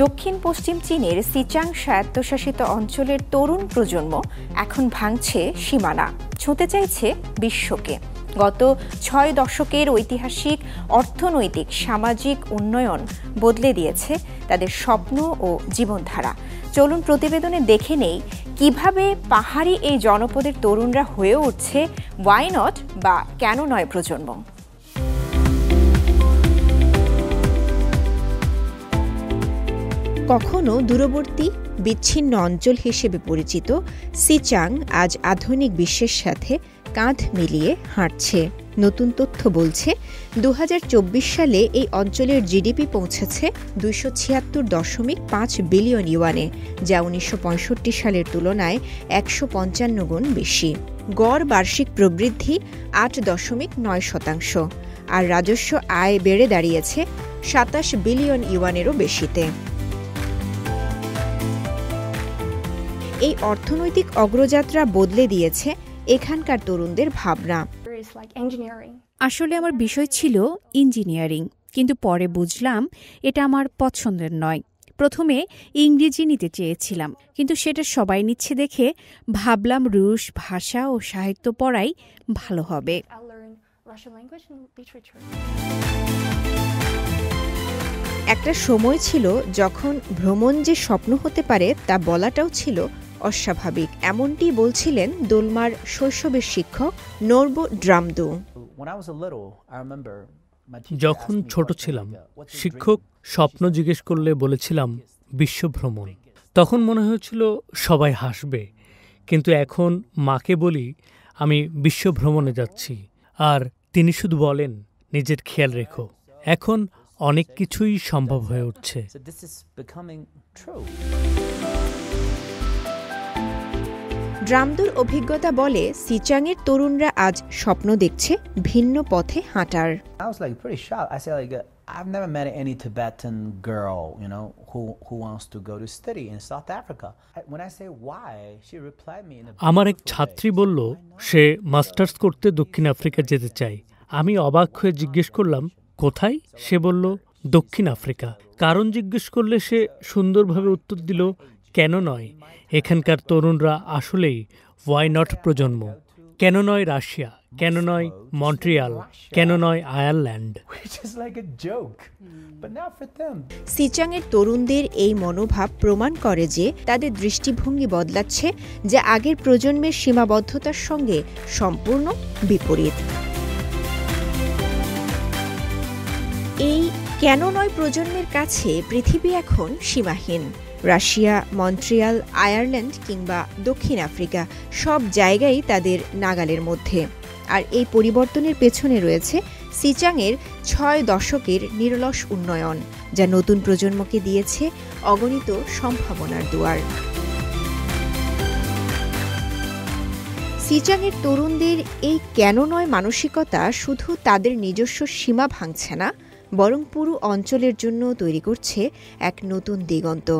দক্ষিণ পশ্চিম চীনের সিচাং স্বায়ত্তশাসিত অঞ্চলের তরুণ প্রজন্ম এখন ভাঙছে সীমানা, ছুঁতে চাইছে বিশ্বকে। গত ৬ দশকের ঐতিহাসিক অর্থনৈতিক সামাজিক উন্নয়ন বদলে দিয়েছে তাদের স্বপ্ন ও জীবনধারা। চলুন প্রতিবেদনে দেখে নেই কিভাবে পাহাড়ি এই জনপদের তরুণরা হয়ে উঠছে ওয়াই নট বা কেন নয় প্রজন্ম। কখনো দূরবর্তী বিচ্ছিন্ন অঞ্চল হিসেবে পরিচিত সিচাং আজ আধুনিক বিশ্বের সাথে কাঁধ মিলিয়ে হাঁটছে। নতুন তথ্য বলছে ২০২৪ সালে এই অঞ্চলের জিডিপি পৌঁছেছে ২৭৬.৫ বিলিয়ন ইউয়ানে, যা ১৯৬৫ সালের তুলনায় ১৫৫ গুণ বেশি। গড় বার্ষিক প্রবৃদ্ধি ৮.৯%, আর রাজস্ব আয় বেড়ে দাঁড়িয়েছে ২৭ বিলিয়ন ইউয়ানেরও বেশিতে। এই অর্থনৈতিক অগ্রযাত্রা বদলে দিয়েছে এখানকার তরুণদের ভাবনা। আসলে আমার বিষয় ছিল ইঞ্জিনিয়ারিং, কিন্তু পরে বুঝলাম এটা আমার পছন্দের নয়। প্রথমে ইংরেজি নিতে চেয়েছিলাম, কিন্তু সেটা সবাই নিচ্ছে দেখে ভাবলাম রুশ ভাষা ও সাহিত্য পড়াই ভালো হবে। একটা সময় ছিল যখন ভ্রমণ যে স্বপ্ন হতে পারে তা বলাটাও ছিল অস্বাভাবিক। এমনটি বলছিলেন দোলমার শৈশবের শিক্ষক নোরবো ড্রামদু। যখন ছোট ছিলাম, শিক্ষক স্বপ্ন জিজ্ঞেস করলে বলেছিলাম বিশ্বভ্রমণ। তখন মনে হয়েছিল সবাই হাসবে, কিন্তু এখন মাকে বলি আমি বিশ্বভ্রমণে যাচ্ছি, আর তিনি শুধু বলেন নিজের খেয়াল রেখো। এখন অনেক কিছুই সম্ভব হয়ে উঠছে। ড্রামদুর অভিজ্ঞতা বলে সিচাংয়ের তরুণরা আজ স্বপ্ন দেখছে ভিন্ন পথে হাঁটার। I've never met any Tibetan girl, who wants to go to study in South Africa. When I say why, she replied me in a আমার এক ছাত্রী বলল সে মাস্টার্স করতে দক্ষিণ আফ্রিকা যেতে চায়। আমি অবাক হয়ে জিজ্ঞেস করলাম কোথায়? সে বলল দক্ষিণ আফ্রিকা। কারণ জিজ্ঞেস করলে সে সুন্দরভাবে উত্তর দিল কেন নয়। এখানকার তরুণরা আসলেই ওয়াই নট প্রজন্ম। কেন নয় রাশিয়া, কেন নয় মন্ট্রিয়াল, কেন নয় আয়ারল্যান্ড। সিচাংয়ের তরুণদের এই মনোভাব প্রমাণ করে যে তাদের দৃষ্টিভঙ্গি বদলাচ্ছে, যা আগের প্রজন্মের সীমাবদ্ধতার সঙ্গে সম্পূর্ণ বিপরীত। এই কেন নয় প্রজন্মের কাছে পৃথিবী এখন সীমাহীন। রাশিয়া, মন্ট্রিয়াল, আয়ারল্যান্ড কিংবা দক্ষিণ আফ্রিকা সব জায়গায় তাদের নাগালের মধ্যে। আর এই পরিবর্তনের পেছনে রয়েছে সিচাংয়ের ৬ দশকের নিরলস উন্নয়ন, যা নতুন প্রজন্মকে দিয়েছে অগণিত সম্ভাবনার দুয়ার। সিচাংয়ের তরুণদের এই কেন নয় মানসিকতা শুধু তাদের নিজস্ব সীমা ভাঙছে না, বরং পুরো অঞ্চলের জন্য তৈরি করছে এক নতুন দিগন্ত,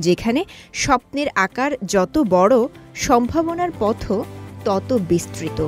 যেখানে স্বপ্নের আকার যত বড়, সম্ভাবনার পথও তত বিস্তৃত।